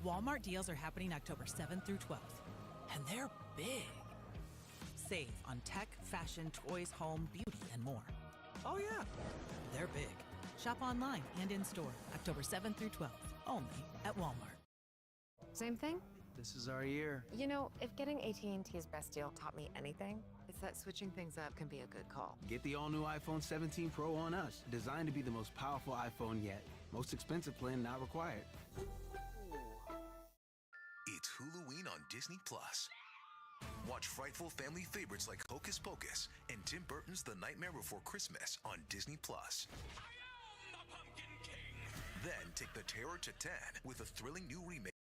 Walmart deals are happening October 7th through 12th, and they're big. Save on tech, fashion, toys, home, beauty, and more. Oh yeah, they're big. Shop online and in-store October 7th through 12th, only at Walmart. Same thing? This is our year. You know, if getting AT&T's best deal taught me anything, it's that switching things up can be a good call. Get the all-new iPhone 17 Pro on us. Designed to be the most powerful iPhone yet. Most expensive plan not required. It's Halloween on Disney+. Watch frightful family favorites like Hocus Pocus and Tim Burton's The Nightmare Before Christmas on Disney+. I am the Pumpkin King. Then take the terror to 10 with a thrilling new remake.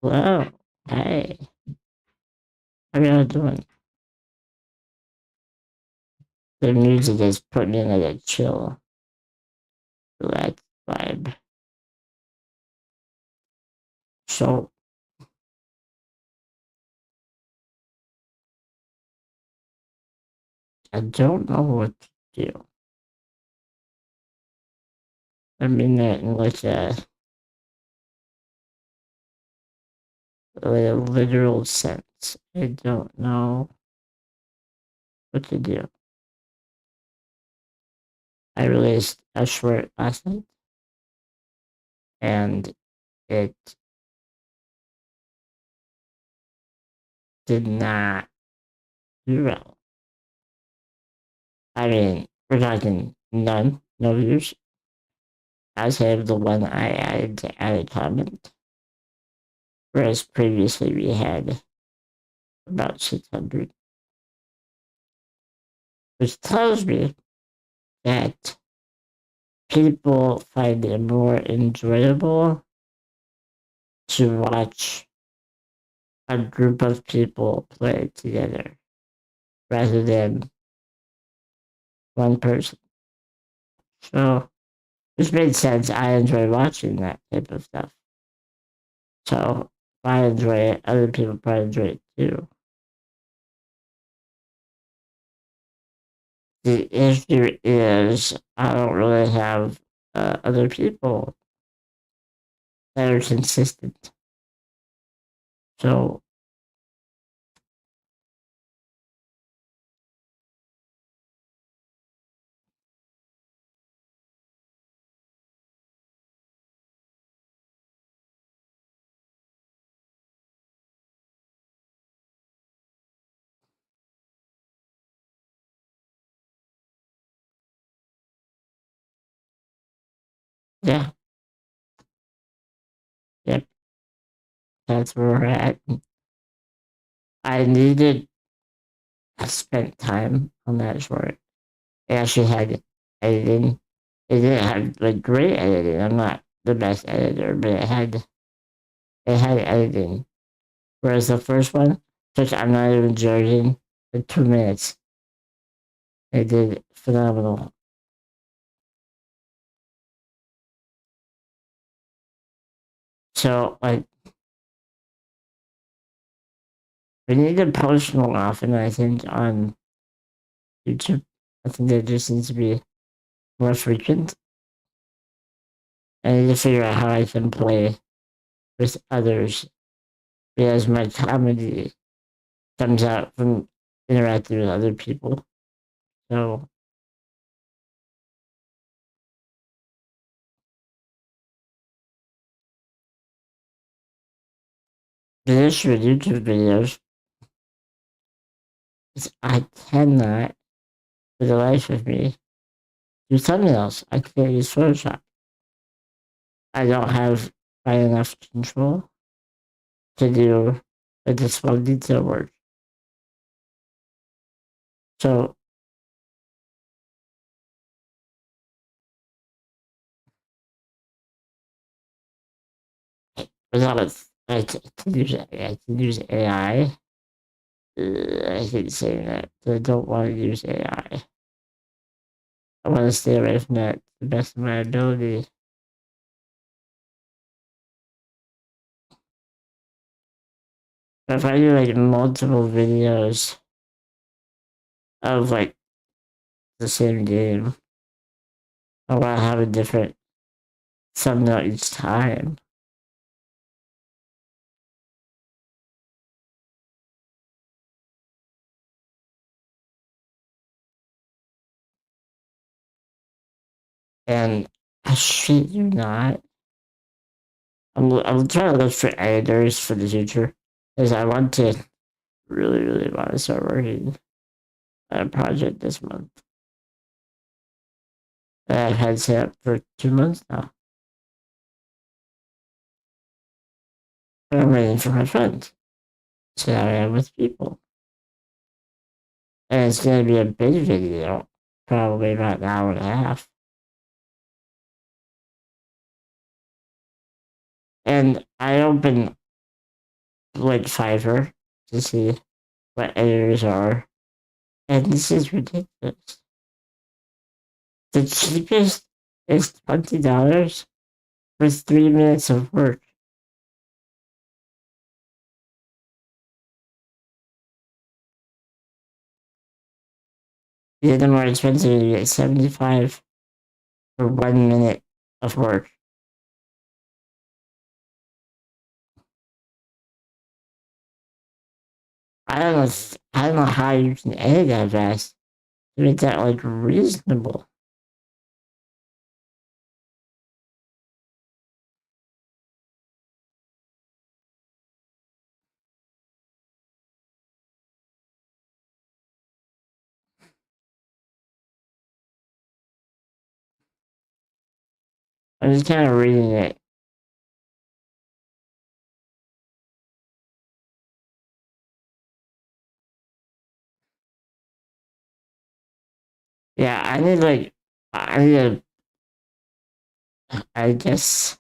Well, hey, how y'all doing? The music is putting me in like a chill, relaxed vibe. So I don't know what to do. I mean that in like a literal sense. I don't know what to do. I released a short last night, and it did not do well. I mean, we're talking none, no views. Outside of the one I added to add a comment, whereas previously we had about 600, which tells me that people find it more enjoyable to watch a group of people play together rather than one person. So this made sense. I enjoy watching that type of stuff. So if I enjoy it, other people probably enjoy it too. The issue is I don't really have other people that are consistent. So yeah, yep, that's where we're at. I spent time on that short. It actually had editing. It didn't have like great editing. I'm not the best editor, but it had editing. Whereas the first one took, I'm not even joking, like 2 minutes. It did phenomenal. So like we need to post more often, I think, on YouTube. I think that just needs to be more frequent. I need to figure out how I can play with others because my comedy comes out from interacting with other people. So the issue with YouTube videos is I cannot, for the life of me, do thumbnails. I can't use Photoshop. I don't have high enough control to do like the small detail work. So without I can use AI. I hate saying that. I don't want to use AI. I want to stay away from that to the best of my ability. But if I do like multiple videos of like the same game, I want to have a different thumbnail each time. And I shit you not. I'm trying to look for editors for the future because I want to really want to start working on a project this month that I've had set up for 2 months now. And I'm waiting for my friends so that I am with people. And it's going to be a big video, probably about an hour and a half. And I opened like Fiverr to see what editors are. And this is ridiculous. The cheapest is $20 for 3 minutes of work. The more expensive, you get 75 for 1 minute of work. I don't know how you can edit that fast to make that like reasonable. I'm just kind of reading it. Yeah, I guess.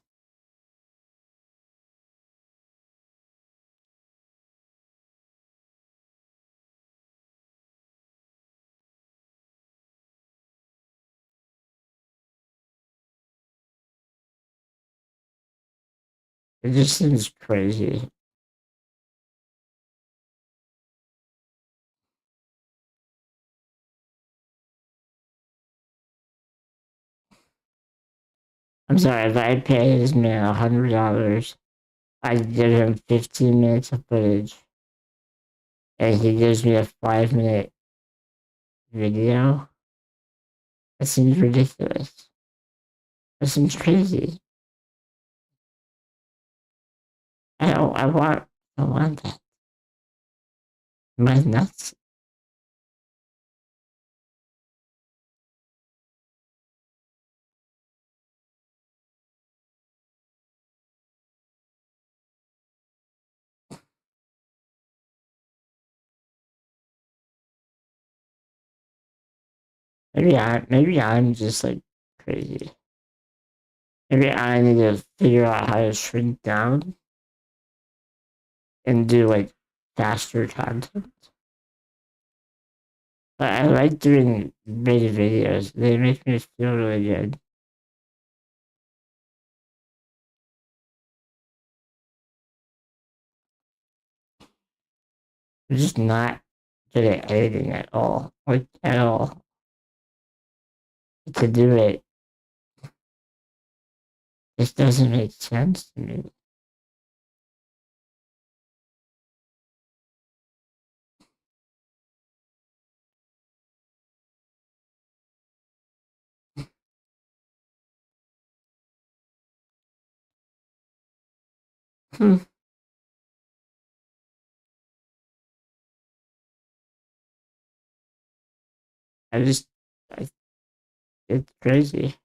It just seems crazy. I'm sorry, if I pay this man $100, I give him 15 minutes of footage, and he gives me a 5-minute video. That seems ridiculous. That seems crazy. I want that. Am I nuts? Maybe I'm just like crazy. Maybe I need to figure out how to shrink down and do like faster content. But I like doing big videos. They make me feel really good. I'm just not good at editing at all. Like at all. To do it just doesn't make sense to me. Hmm. I, it's crazy.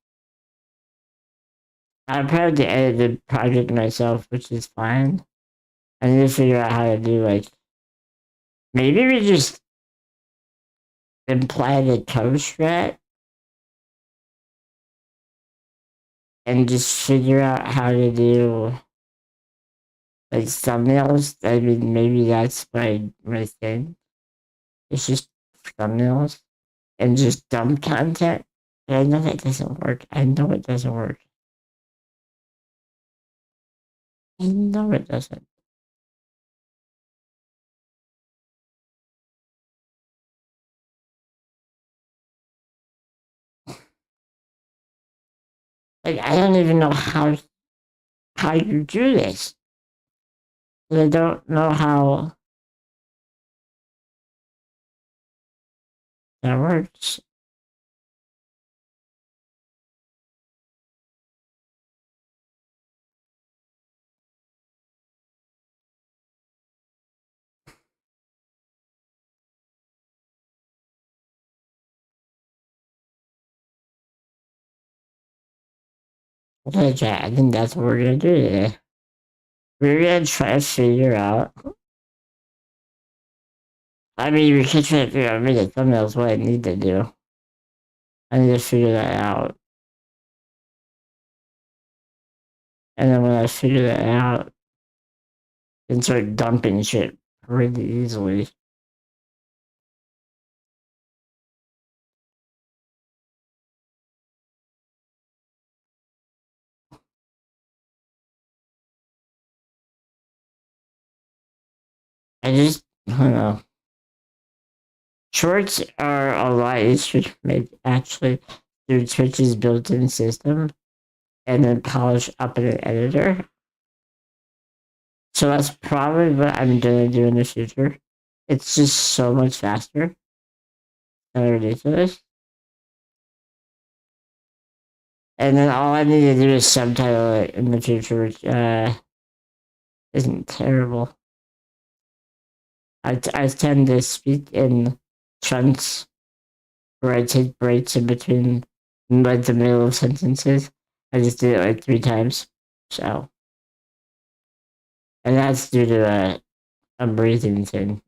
I'm proud to edit the project myself, which is fine. I need to figure out how to do like maybe we just imply the code strat and just figure out how to do like thumbnails. I mean, maybe that's my thing. It's just thumbnails and just dumb content. But I know that doesn't work. I know it doesn't work. I know it doesn't. Like I don't even know how you do this. I don't know how that works. Okay, chat, I think that's what we're gonna do today. We're gonna try to figure out. I mean, we could try to figure out maybe the thumbnails what I need to do. I need to figure that out. And then when I figure that out, I can start dumping shit pretty easily. I don't know. Shorts are a lot easier to make actually through Twitch's built-in system and then polish up in an editor. So that's probably what I'm gonna do in the future. It's just so much faster. And ridiculous. And then all I need to do is subtitle it in the future, which isn't terrible. I tend to speak in chunks where I take breaks in between, like the middle of sentences. I just did it like 3 times. So, and that's due to a breathing thing.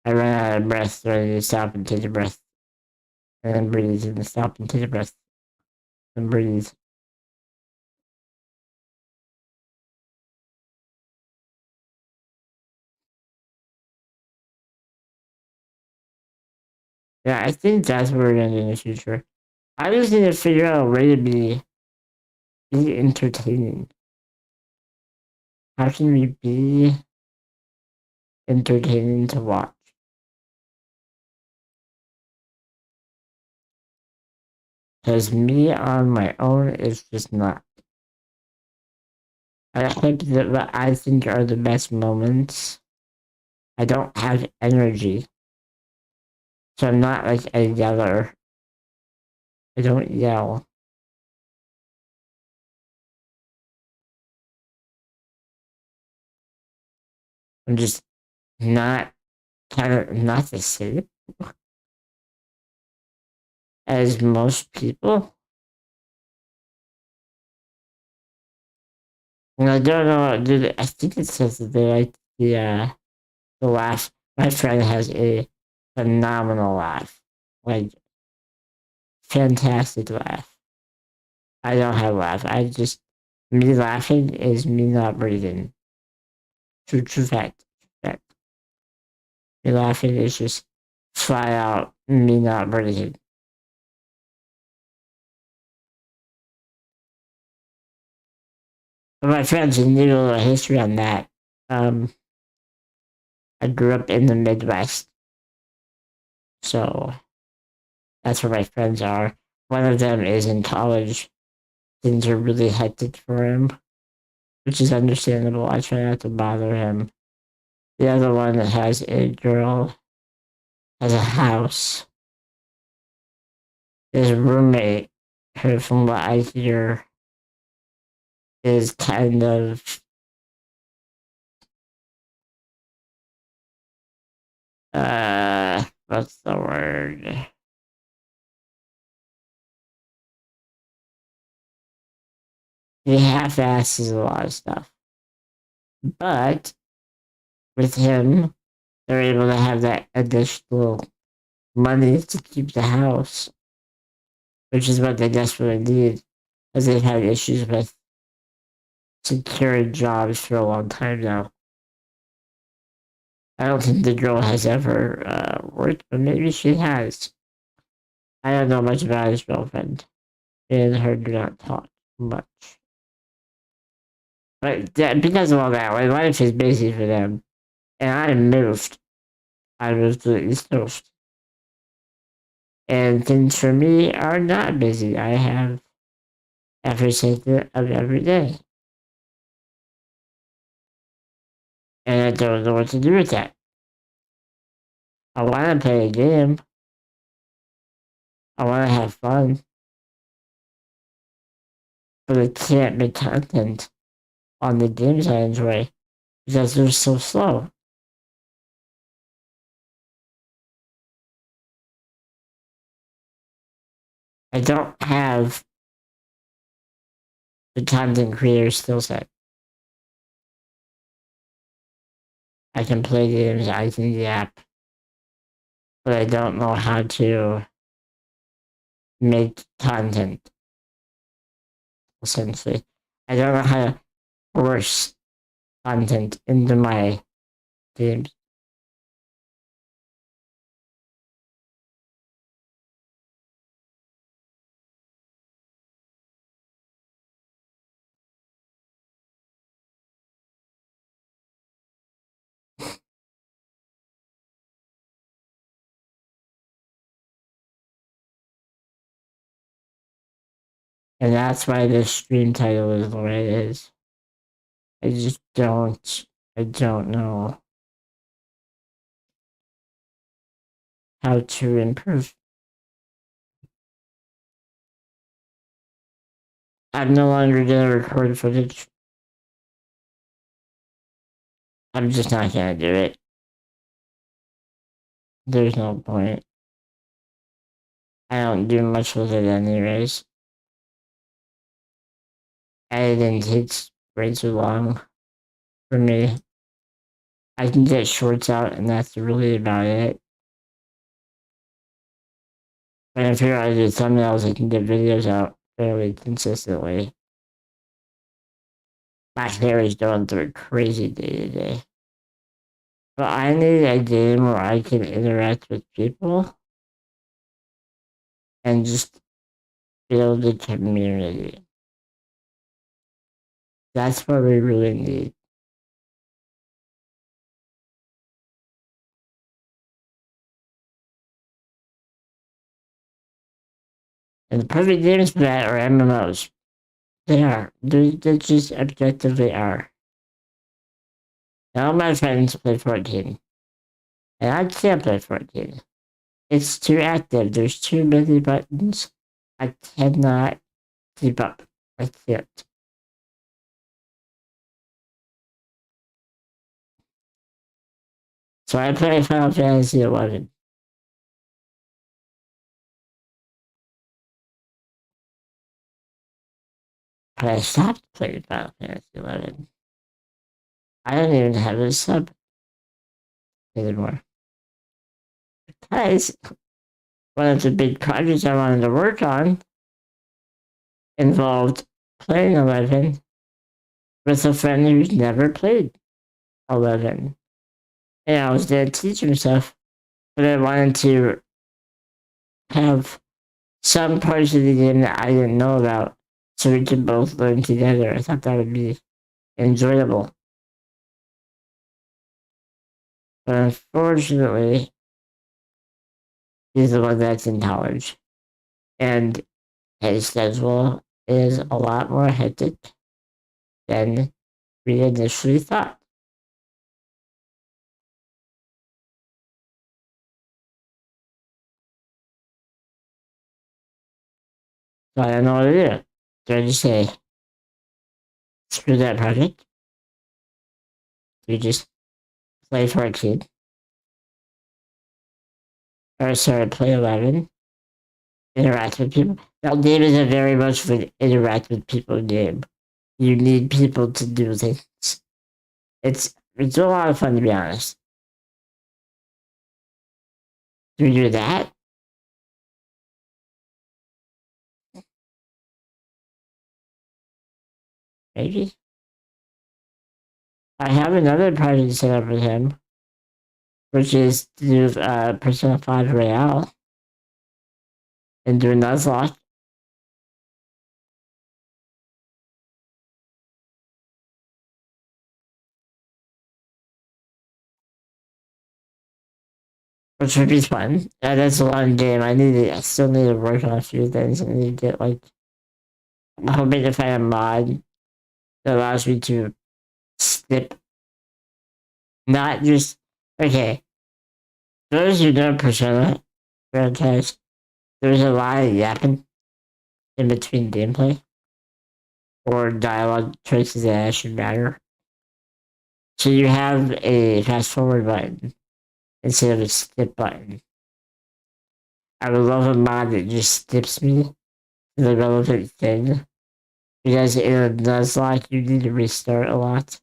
I run out of breath, so I need to stop and take a breath. And then breathe, and stop and take a breath. And breathe. Yeah, I think that's what we're gonna do in the future. I just need to figure out a way to be entertaining. How can we be entertaining to watch? Because me on my own is just not. I think that what I think are the best moments. I don't have energy. So I'm not like a yeller. I don't yell. I'm just not not the same as most people. And I don't know, dude, I think it says that they like the laugh. My friend has a phenomenal laugh. Like, fantastic laugh. I don't have a laugh. Me laughing is me not breathing. True fact. Me laughing is just flat out me not breathing. But my friends need a little history on that. I grew up in the Midwest. So that's where my friends are. One of them is in college. Things are really hectic for him, which is understandable. I try not to bother him. The other one has a girl, has a house. His roommate, who, from what I hear, is kind of what's the word? He half-asses a lot of stuff. But with him, they're able to have that additional money to keep the house, which is what they desperately need, because they've had issues with securing jobs for a long time now. I don't think the girl has ever worked, but maybe she has. I don't know much about his girlfriend. Me and her do not talk much. But because of all that, my life is busy for them. And I moved. I moved to the East Coast. And things for me are not busy. I have every second of every day. And I don't know what to do with that. I want to play a game. I want to have fun. But I can't make content on the games I enjoy because they're so slow. I don't have the content creator skill set. I can play games, I can yap, but I don't know how to make content, essentially. I don't know how to force content into my games. And that's why this stream title is the way it is. I don't know how to improve. I'm no longer gonna record footage. I'm just not gonna do it. There's no point. I don't do much with it anyways. Editing takes way too long for me. I can get shorts out and that's really about it. When I figure out how to do thumbnails, I can get videos out fairly consistently. My hair is going through a crazy day today. But I need a game where I can interact with people and just build a community. That's what we really need. And the perfect games for that are MMOs. They are. They just objectively are. All my friends play 14. And I can't play 14. It's too active. There's too many buttons. I cannot keep up. I can't. So I play Final Fantasy 11. But I stopped playing Final Fantasy 11. I don't even have a sub anymore. Because one of the big projects I wanted to work on involved playing 11 with a friend who's never played 11. And I was going to teach him stuff, but I wanted to have some parts of the game that I didn't know about so we could both learn together. I thought that would be enjoyable. But unfortunately, he's the one that's in college. And his schedule is a lot more hectic than we initially thought. So I don't know what to do. Do I just say, screw that project? Do we just play 14? Or sorry, play 11? Interact with people? That game is a very much of an interact with people game. You need people to do things. It's a lot of fun, to be honest. Do we do that? Maybe. I have another project set up with him, which is to do Persona 5 Royale and do a Nuzlocke. Which would be fun. That's a long game. I still need to work on a few things. I need to get I'm hoping to find a mod that allows me to skip. Not just okay. Those who know Persona franchise, there's a lot of yapping in between gameplay or dialogue choices that actually matter. So you have a fast forward button instead of a skip button. I would love a mod that just skips me to the relevant thing because in a Nuzlocke you need to restart a lot.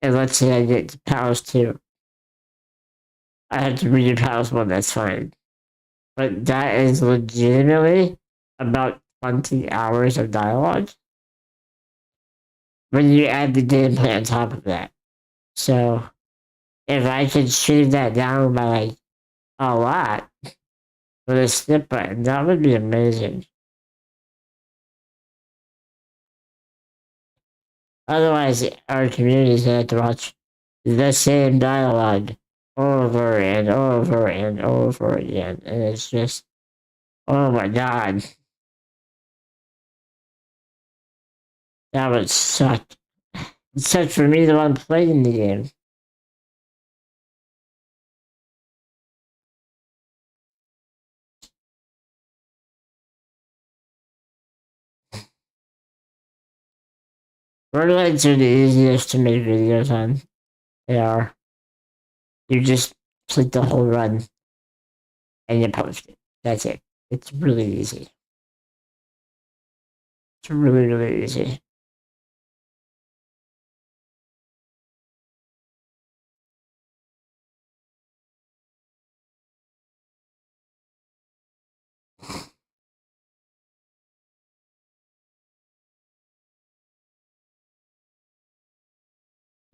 And let's say I get to Palace 2. I have to read Palace 1, that's fine. But that is legitimately about 20 hours of dialogue when you add the gameplay on top of that. So, if I could shave that down by like a lot with a skip button, that would be amazing. Otherwise, our community's gonna have to watch the same dialogue over and over and over again. And it's just, oh my god. That would suck. It sucks for me the one playing the game. Borderlands are the easiest to make videos on. They are. You just click the whole run and you post it. That's it. It's really easy. It's really, really easy.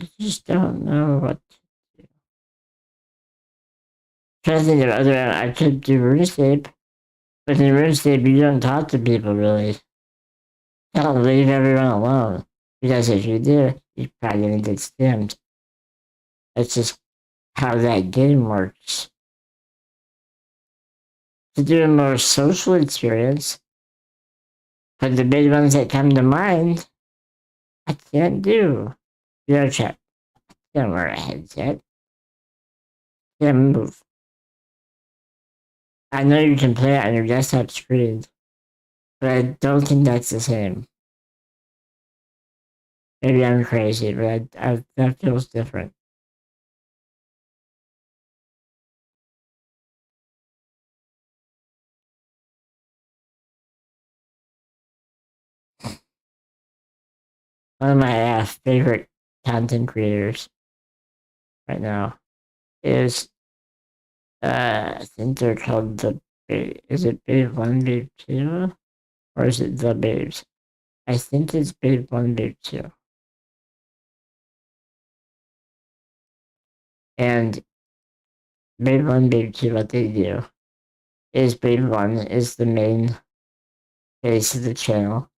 I just don't know what to do. Trying to think of other, I could do RuneScape, but in RuneScape you don't talk to people really. You don't leave everyone alone. Because if you do, you're probably gonna get scammed. That's just how that game works. To do a more social experience, but the big ones that come to mind, I can't do. VRChat. Can't wear a headset. Can't move. I know you can play it on your desktop screen, but I don't think that's the same. Maybe I'm crazy, but that feels different. One of my favorite content creators right now is I think they're called is it Babe 1, Babe 2? Or is it The Babes? I think it's Babe 1, Babe 2. And Babe 1, Babe 2, what they do is Babe 1 is the main face of the channel.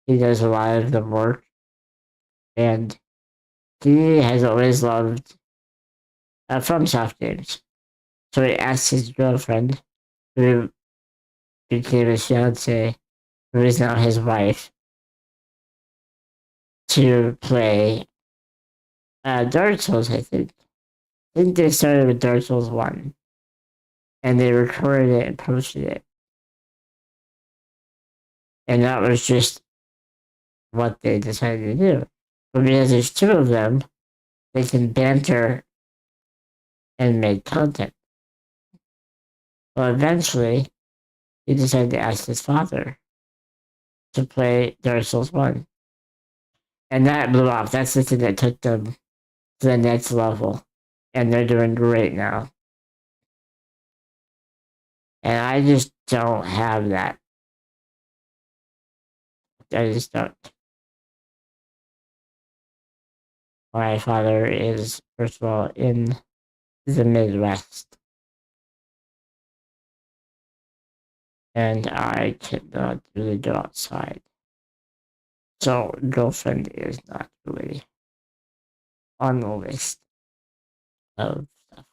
He does a lot of the work. And he has always loved FromSoft games. So he asked his girlfriend, who became his fiance, who is now his wife, to play Dark Souls, I think. I think they started with Dark Souls 1. And they recorded it and posted it. And that was just what they decided to do. But because there's two of them, they can banter and make content. Well, eventually, he decided to ask his father to play Dark Souls 1. And that blew off. That's the thing that took them to the next level. And they're doing great now. And I just don't have that. I just don't. My father is, first of all, in the Midwest. And I cannot really go outside. So, girlfriend is not really on the list of stuff.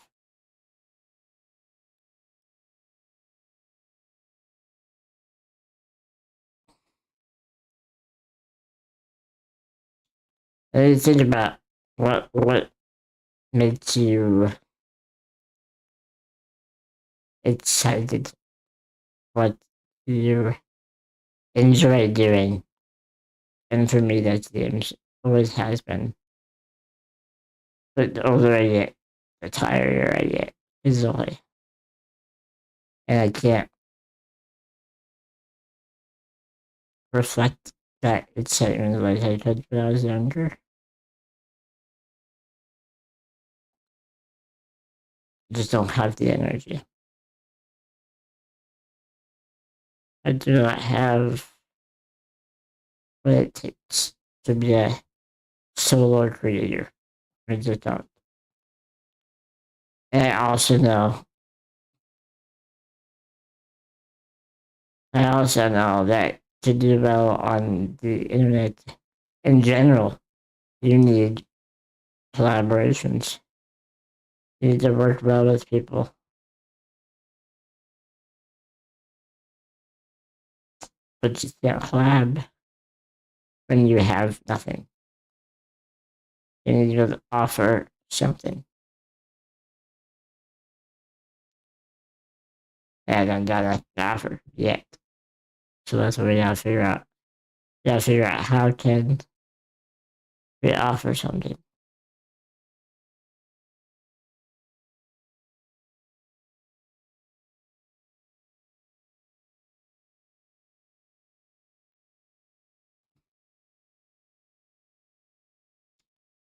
And you think about what makes you excited, what you enjoy doing. And for me, that's games. Always has been. But the older I get, the tireder I get physically. And I can't reflect that excitement like I could when I was younger. Just don't have the energy. I do not have what it takes to be a solo creator. I just don't. And I also know that to do well on the internet in general, you need collaborations. You need to work well with people. But you can't collab when you have nothing. You need to offer something. And I got an offer yet. So that's what we gotta figure out. We gotta figure out how can we offer something.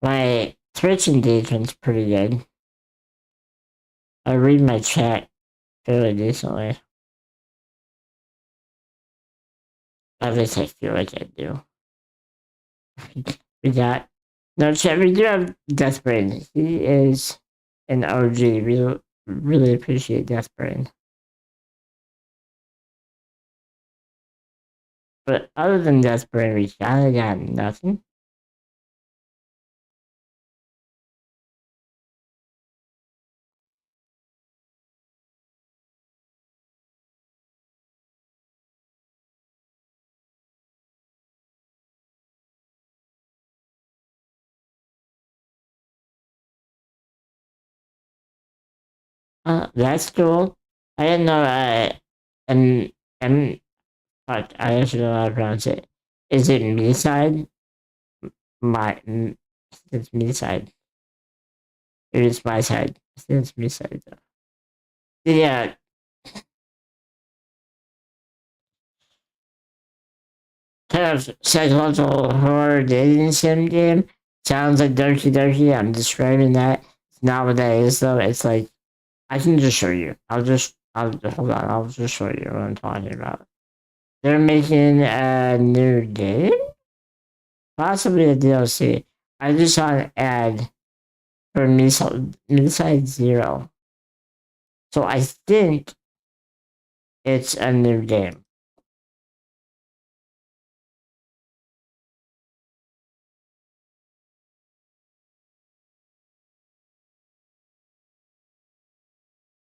My Twitch engagement's pretty good. I read my chat fairly decently. At least I feel like I do. We got no chat. We do have Deathbrain. He is an OG. We really appreciate Deathbrain. But other than Deathbrain, we kinda got nothing. That's cool. I didn't know fuck, I actually don't know how to pronounce it. Is it me side? It's me side. It is my side. It's me side though. Yeah. Kind of psychological horror dating sim game. Sounds like Doki Doki. I'm describing that. It's not what that is though. It's like I can just show you. I'll hold on. I'll just show you what I'm talking about. They're making a new game, possibly a DLC. I just saw an ad for Midnight Zero, so I think it's a new game.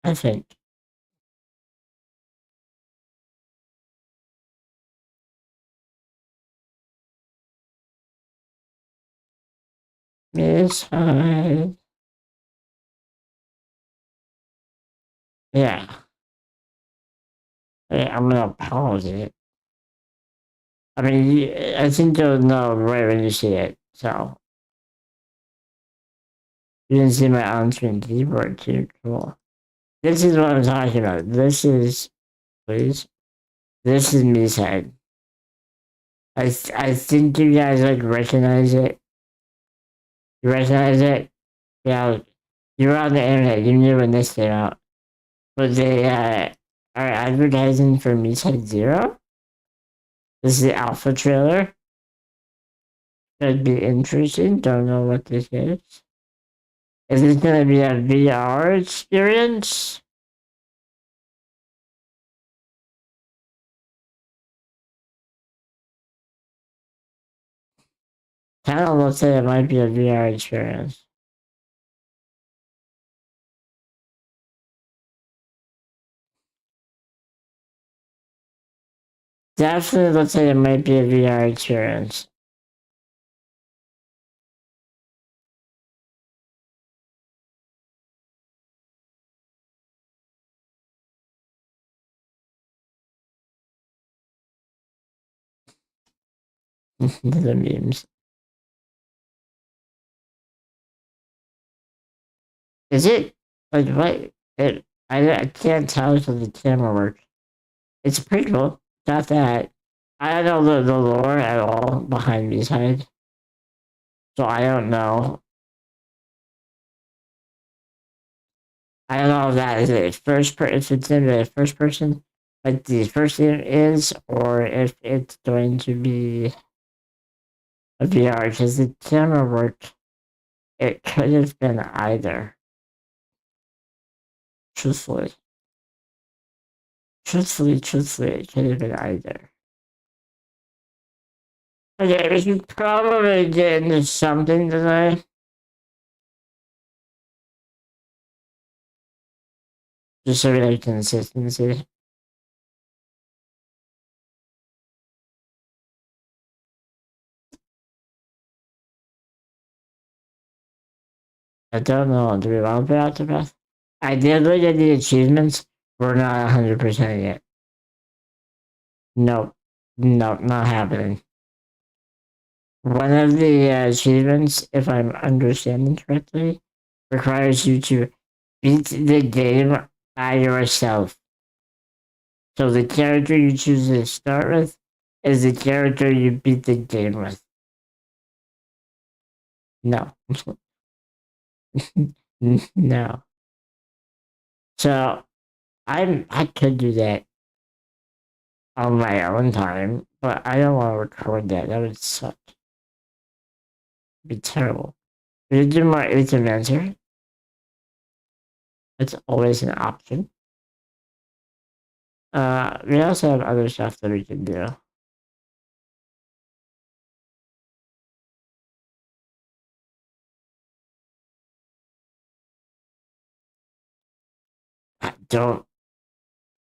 I think. Midnight. Yeah. I'm gonna pause it. I mean, I think you'll know right when you see it. So you can see my on-screen keyboard too. Cool. This is what I'm talking about. This is, please. This is me side. I think you guys like recognize it. You recognize it? Yeah. You were on the internet. You knew when this came out. But they are advertising for Me Side Zero. This is the alpha trailer. Could be interesting. Don't know what this is. Is this gonna be a VR experience? Kind of looks like it might be a VR experience. Definitely looks like it might be a VR experience. The memes. Is it like what? I can't tell because the camera works. It's a prequel. Got that. I don't know the lore at all behind B-Side. So I don't know. I don't know if that is a if it's in the first person, like the first game is, or if it's going to be a VR, because the camera work, it could have been either. Truthfully, it could have been either. Okay, we should probably get into something today. Just so we have consistency. I don't know. Do we want to play Octopath? I did look at the achievements. We're not 100% yet. Nope. Nope, not happening. One of the achievements, if I'm understanding correctly, requires you to beat the game by yourself. So the character you choose to start with is the character you beat the game with. No. No. So I could do that on my own time, but I don't want to record that. That would suck. It'd be terrible. We do more Eighth Adventure. It's always an option. We also have other stuff that we can do.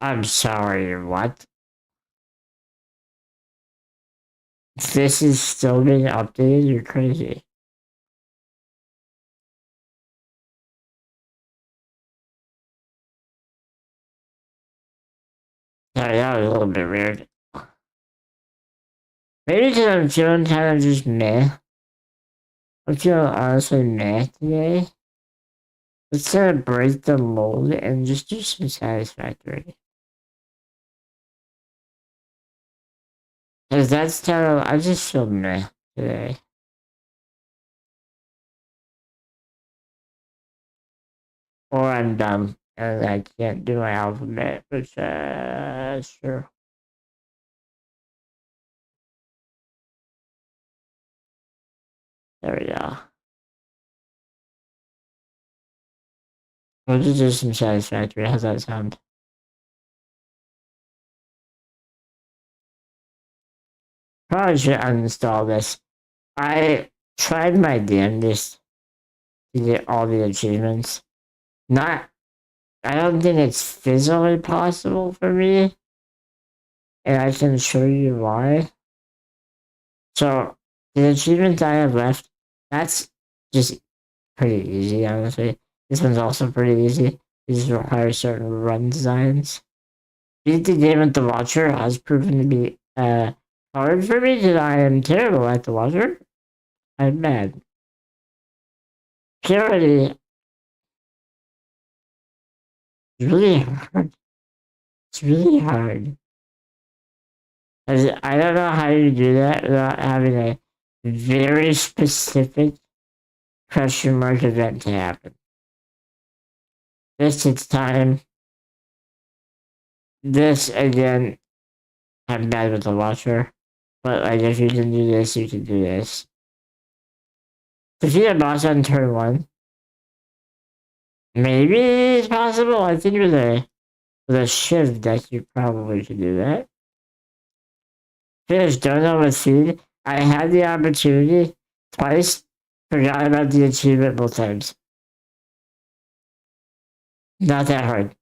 I'm sorry, what? This is still being updated? You're crazy. Sorry, that was a little bit weird. Maybe because I'm feeling kind of just meh. I'm feeling honestly meh today. Let's kind of break the mold and just do some Satisfactory. Because that's kind of, I just feel meh today. Or I'm dumb and I can't do my alphabet, which, sure. There we go. We'll just do some Satisfactory. How's that sound? Probably should uninstall this. I tried my damnedest to get all the achievements. I don't think it's physically possible for me. And I can show you why. So, the achievements I have left, that's just pretty easy, honestly. This one's also pretty easy. These require certain run designs. Beat the game with the Watcher has proven to be hard for me because I am terrible at the Watcher. I'm bad. Purity is really hard. It's really hard. I don't know how you do that without having a very specific question mark event to happen. This takes time. This, again, I'm bad with the Watcher. But, like, if you can do this, you can do this. Defeat a boss on turn 1. Maybe it's possible. I think with a Shiv deck, you probably could do that. Finish Donut with Feed. I had the opportunity twice. Forgot about the achievement both times. Not that hard.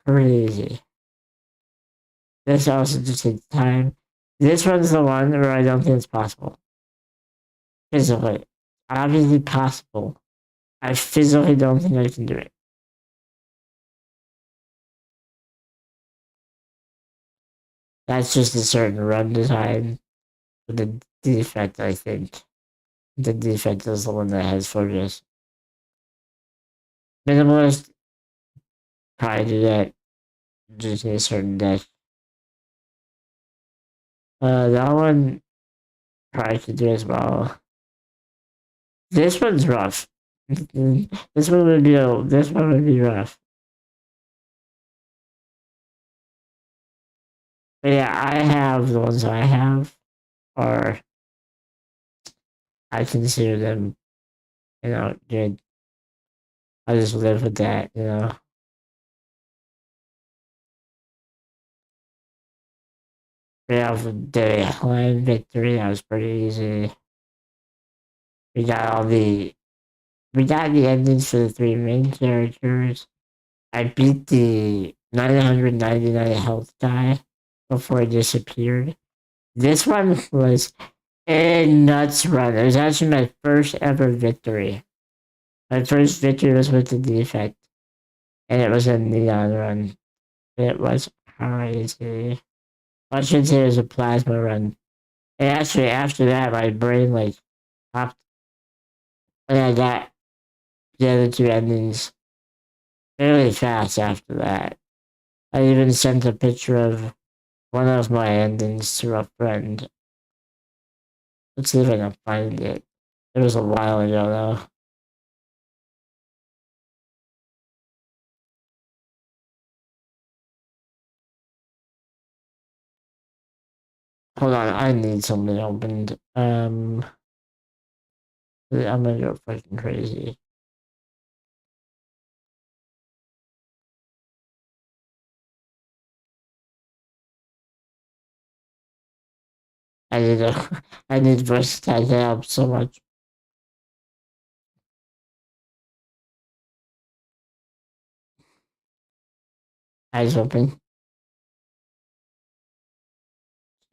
Pretty easy. This also just takes time. This one's the one where I don't think it's possible. Physically. Obviously possible. I physically don't think I can do it. That's just a certain run design. The defect, I think. The defect is the one that has focus. Minimalist, probably do that. Just a certain deck. That one probably could do as well. This one's rough. This one would be rough. But yeah, I have the ones I have, or I consider them, good. I just live with that. We have the line victory, that was pretty easy. We got the endings for the 3 main characters. I beat the 999 health guy before it disappeared. This one was a nuts run. It was actually my first ever victory. My first victory was with the defect, and it was a neon run. It was crazy. I should say it was a plasma run. And actually, after that, my brain popped, and I got the other 2 endings fairly fast after that. I even sent a picture of one of my endings to a friend. Let's see if I can find it. It was a while ago, though. Hold on, I need something opened. I'm gonna go fucking crazy. I need voice to help so much. Eyes open.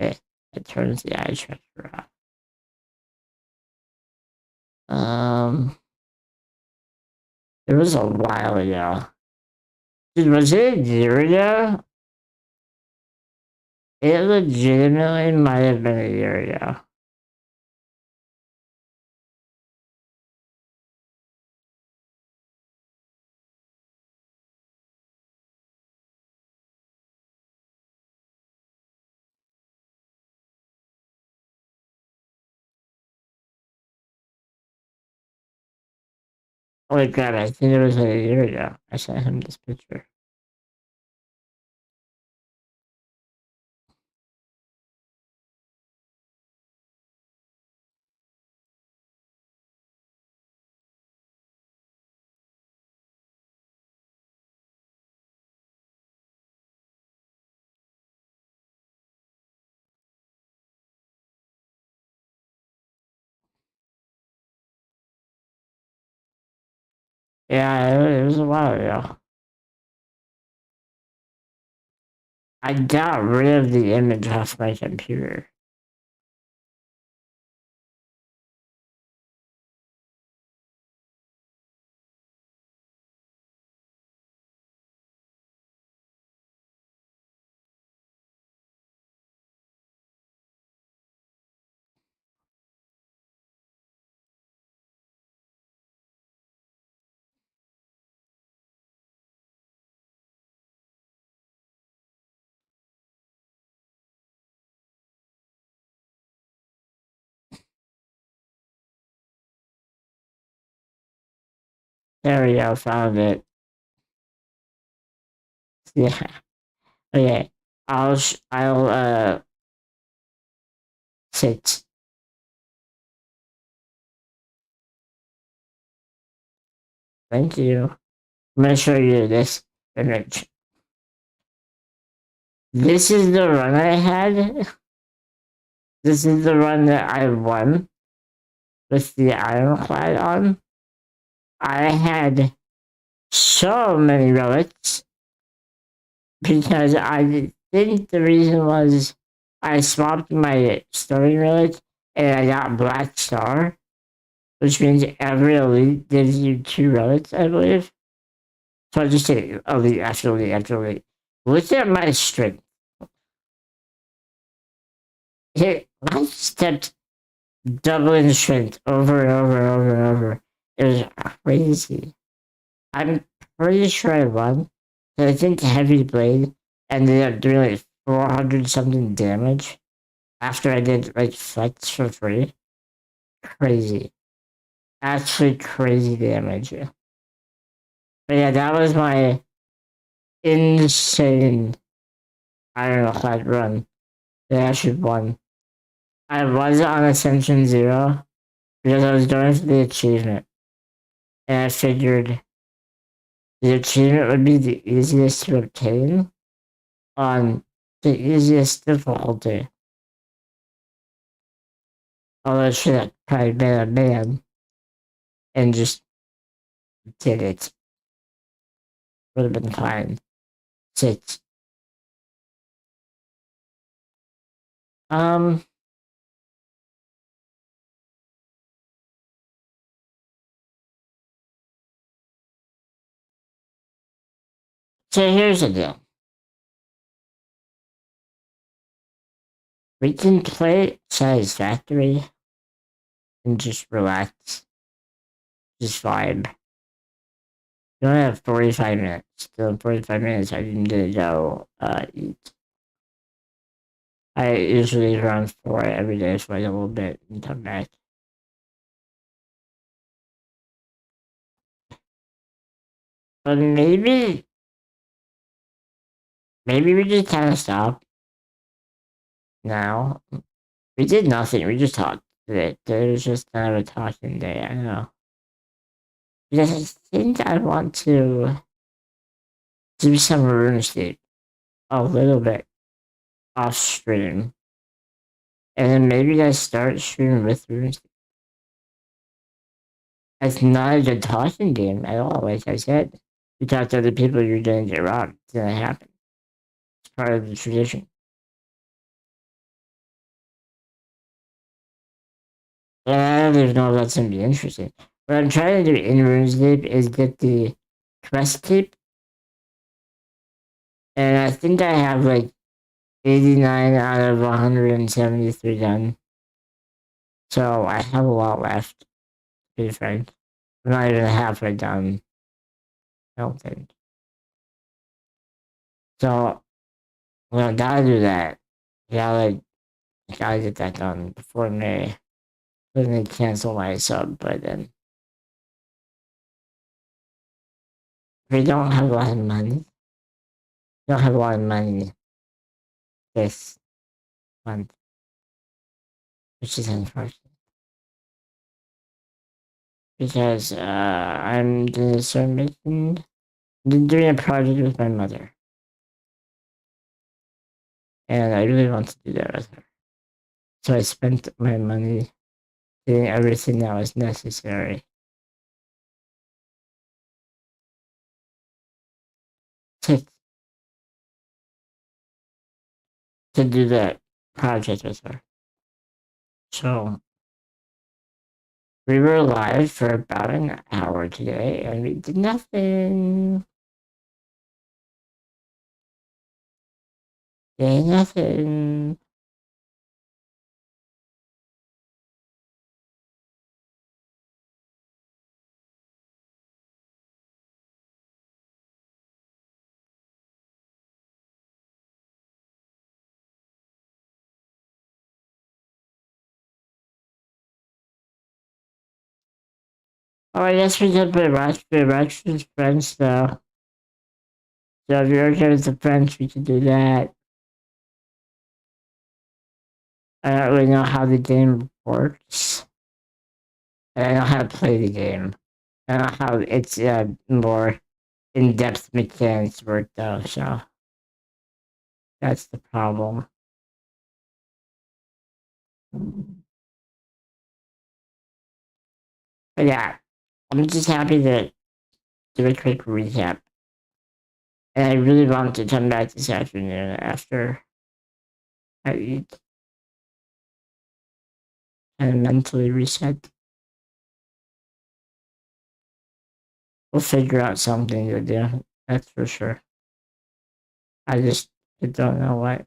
Okay, it turns the eye tracker off. It was a while ago. Dude, was it a year ago? It legitimately might have been a year ago. Oh my god, I think it was a year ago. I sent him this picture. Yeah, it was a while ago. I got rid of the image off my computer. There we go, found it. Yeah. Okay. I'll sit. Thank you. I'm gonna show you this image. This is the run I had. This is the run that I won with the ironclad on. I had so many relics because I think the reason was I swapped my starting relic and I got Black Star, which means every elite gives you 2 relics, I believe. So I just say elite after elite after elite. Look at my strength. I stepped doubling strength over and over and over and over. It was crazy. I'm pretty sure I won. I think Heavy Blade ended up doing 400 something damage. after I did like flex for free. Crazy. Actually crazy damage. But yeah, that was my insane Ironclad run. They actually won. I was on Ascension 0 because I was going for the achievement. And I figured the achievement would be the easiest to obtain on the easiest difficulty. Although I should have probably been a man and just did it. Would have been fine. 6. So here's the deal. We can play Satisfactory and just relax. Just vibe. You only have 45 minutes. Still in 45 minutes, I need to go eat. I usually run for it every day for like a little bit and come back. But maybe we just kind of stop now. We did nothing. We just talked today. It was just kind of a talking day. I know. Because I think I want to do some RuneScape a little bit off stream. And then maybe I start streaming with RuneScape. It's not a good talking game at all, like I said. You talk to other people, you're gonna get robbed. It's gonna happen. It's part of the tradition. And I don't even know if that's gonna be interesting. What I'm trying to do in RuneScape is get the quest tape. And I think I have like 89 out of 173 done. So I have a lot left, to be frank. I'm not even halfway done, I don't think. So, well, I gotta do that. Gotta get that done before May. Then they cancel my sub by then. We don't have a lot of money. We don't have a lot of money this month, which is unfortunate. Because I'm gonna start doing a project with my mother. And I really want to do that with her. So I spent my money doing everything that was necessary to do that project with her. So we were live for about an hour today and we did nothing. Did nothing. Oh, I guess we could play Rex with friends though. So if you're okay with the friends, we could do that. I don't really know how the game works. I know how to play the game. I know how its more in-depth mechanics work though, so that's the problem. But yeah, I'm just happy to do a quick recap. And I really want to come back this afternoon after I eat and mentally reset. We'll figure out something to do, that's for sure. I just don't know what.